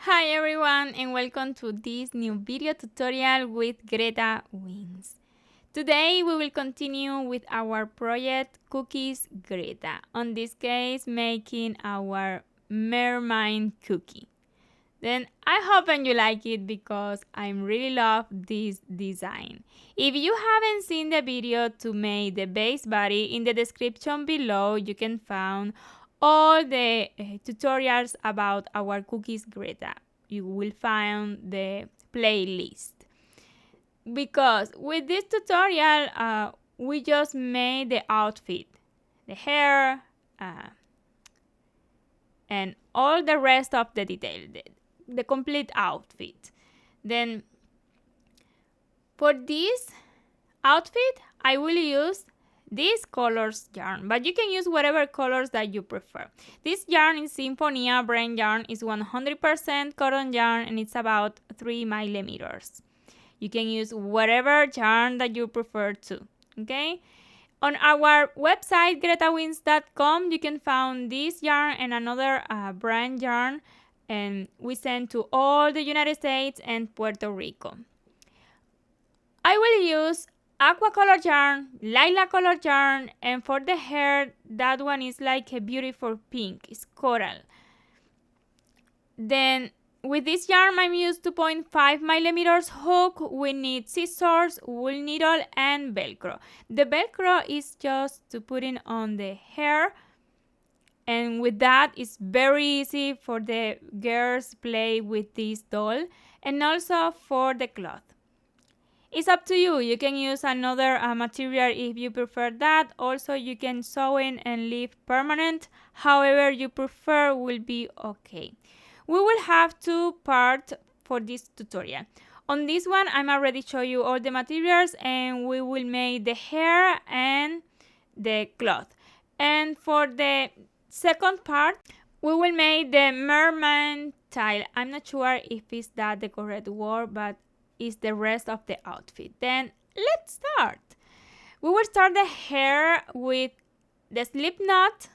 Hi everyone and welcome to this new video tutorial with GretaWings. Today we will continue with our project Cookies Greta, on this case making our mermaid cookie. Then I hope and you like it because I really love this design. If you haven't seen the video to make the base body, in the description below you can find all the tutorials about our Cookies Greta. You will find the playlist. Because with this tutorial, we just made the outfit, the hair, and all the rest of the detail, the complete outfit. Then for this outfit, I will use this colors yarn, but you can use whatever colors that you prefer. This yarn is Symphonia brand yarn, is 100% cotton yarn and it's about 3 millimeters. You can use whatever yarn that you prefer to, okay? On our website GretaWings.com you can find this yarn and another brand yarn, and we send to all the United States and Puerto Rico. I will use aqua color yarn, lilac color yarn, and for the hair, that one is like a beautiful pink, it's coral. Then with this yarn, I'm used 2.5 millimeters hook. We need scissors, wool needle, and Velcro. The Velcro is just to put it on the hair, and with that, it's very easy for the girls play with this doll, and also for the cloth. It's up to you. You can use another material if you prefer that. Also, you can sew in and leave permanent. However you prefer will be okay. We will have two parts for this tutorial. On this one, I'm already show you all the materials and we will make the hair and the cloth. And for the second part, we will make the mermaid tail. I'm not sure if it's that the correct word, but is the rest of the outfit. Then let's start. We will start the hair with the slip knot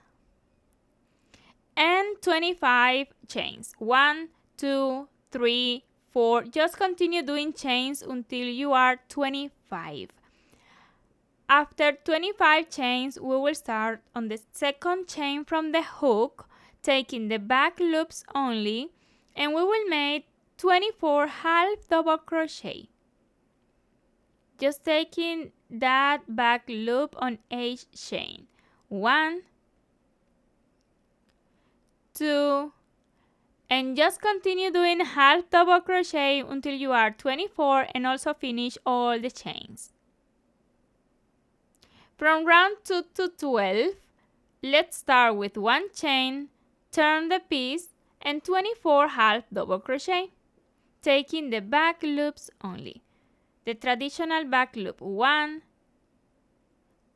and 25 chains. 1, 2, 3, 4. Just continue doing chains until you are 25. After 25 chains, we will start on the second chain from the hook, taking the back loops only, and we will make 24 half double crochet. Just taking that back loop on each chain. 1, 2, and just continue doing half double crochet until you are 24 and also finish all the chains. From round 2 to 12, let's start with 1 chain, turn the piece, and 24 half double crochet, taking the back loops only. The traditional back loop. 1,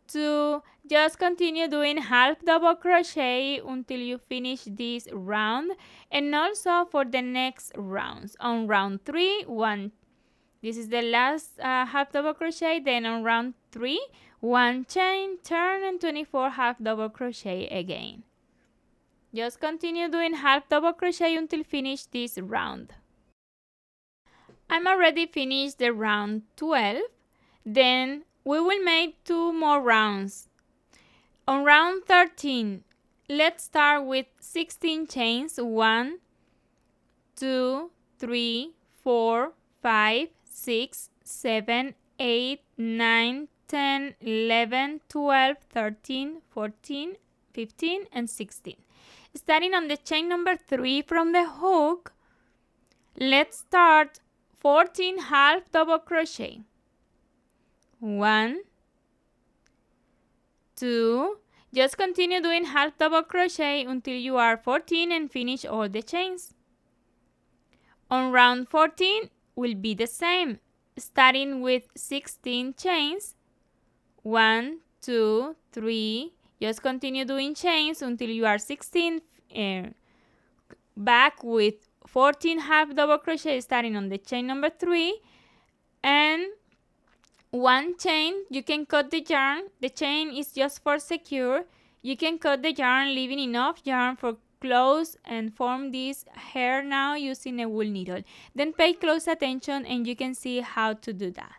2, just continue doing half double crochet until you finish this round, and also for the next rounds. On round 3, 1. This is the last half double crochet. Then on round 3, 1 chain, turn, and 24 half double crochet again. Just continue doing half double crochet until finish this round. I'm already finished the round 12. Then we will make 2 more rounds. On round 13, let's start with 16 chains. 1, 2, 3, 4, 5, 6, 7, 8, 9, 10, 11, 12, 13, 14, 15, and 16. Starting on the chain number 3 from the hook, let's start 14 half double crochet. 1, 2, just continue doing half double crochet until you are 14 and finish all the chains. On round 14 will be the same, starting with 16 chains. 1, 2, 3, just continue doing chains until you are 16, back with 14 half double crochet starting on the chain number 3, and 1 chain. You can cut the yarn. The chain is just for secure. You can cut the yarn, leaving enough yarn for close and form this hair now using a wool needle. Then pay close attention and you can see how to do that.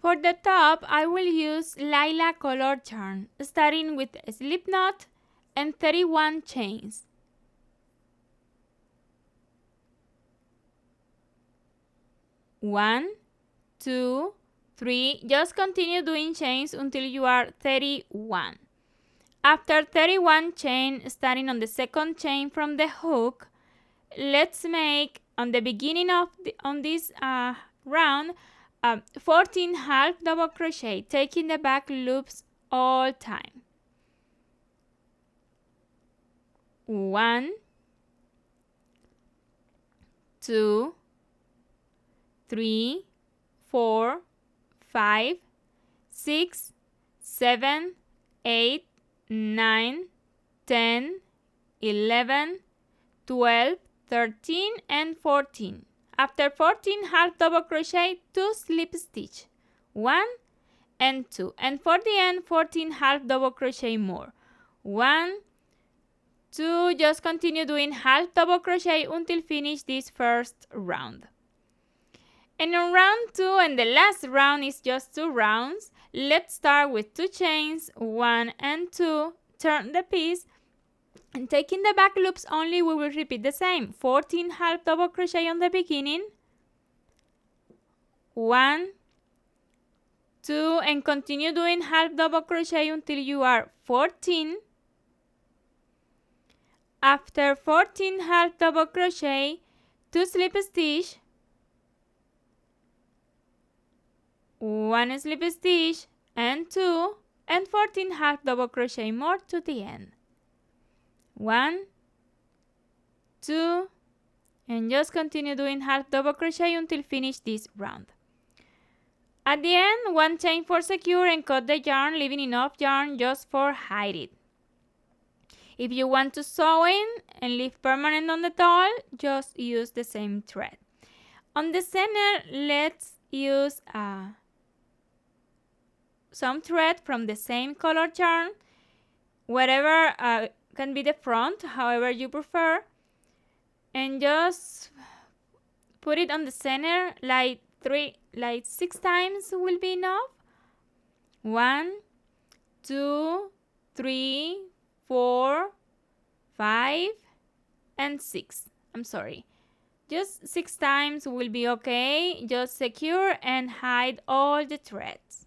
For the top, I will use lilac color yarn, starting with a slip knot and 31 chains. One, two, three. Just continue doing chains until you are 31. After 31 chain, starting on the second chain from the hook, let's make on the beginning of this round 14 half double crochet, taking the back loops all time. 1, 2, 3, 4, 5, 6, 7, 8, 9, 10, 11, 12, 13 and 14. After 14 half double crochet, 2 slip stitch, 1 and 2, and for the end 14 half double crochet more, 1, 2. Just continue doing half double crochet until finish this first round. And on round 2, and the last round is just 2 rounds, let's start with 2 chains, 1 and 2, turn the piece, and taking the back loops only, we will repeat the same. 14 half double crochet on the beginning, 1, 2, and continue doing half double crochet until you are 14. After 14 half double crochet, 2 slip stitch, 1 slip stitch and 2, and 14 half double crochet more to the end. 1, 2, and just continue doing half double crochet until finish this round. At the end, one chain for secure and cut the yarn, leaving enough yarn just for hide it. If you want to sew in and leave permanent on the doll, just use the same thread. On the center, let's use some thread from the same color yarn, whatever can be the front, however you prefer, and just put it on the center like 6 times will be enough. 1, 2, 3, 4, 5, and 6. I'm sorry. Just 6 times will be okay. Just secure and hide all the threads.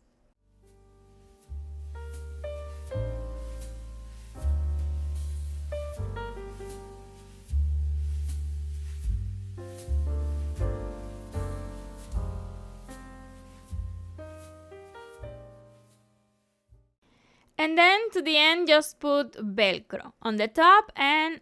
And then to the end, just put Velcro on the top and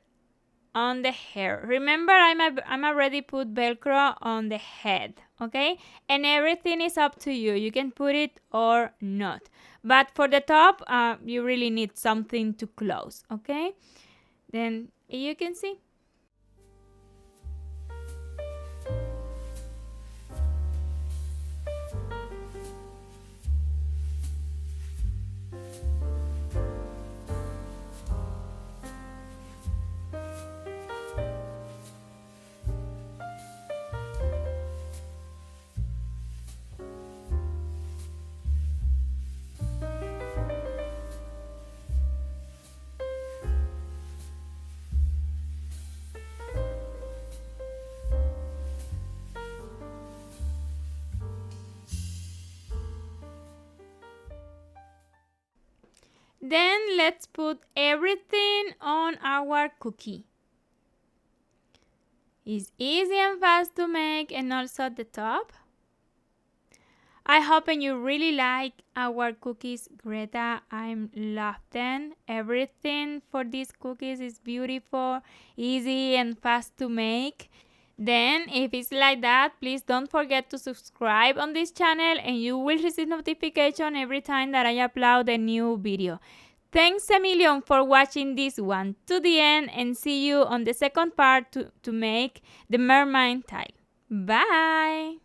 on the hair. Remember, I'm already put Velcro on the head, okay? And everything is up to you. You can put it or not. But for the top, you really need something to close, okay? Then you can see. Then let's put everything on our cookie. It's easy and fast to make, and also at the top. I hope and you really like our cookies, Greta. I love them. Everything for these cookies is beautiful, easy and fast to make. Then if it's like that, please don't forget to subscribe on this channel and you will receive notification every time that I upload a new video. Thanks a million for watching this one to the end, and see you on the second part to make the mermaid tile. Bye!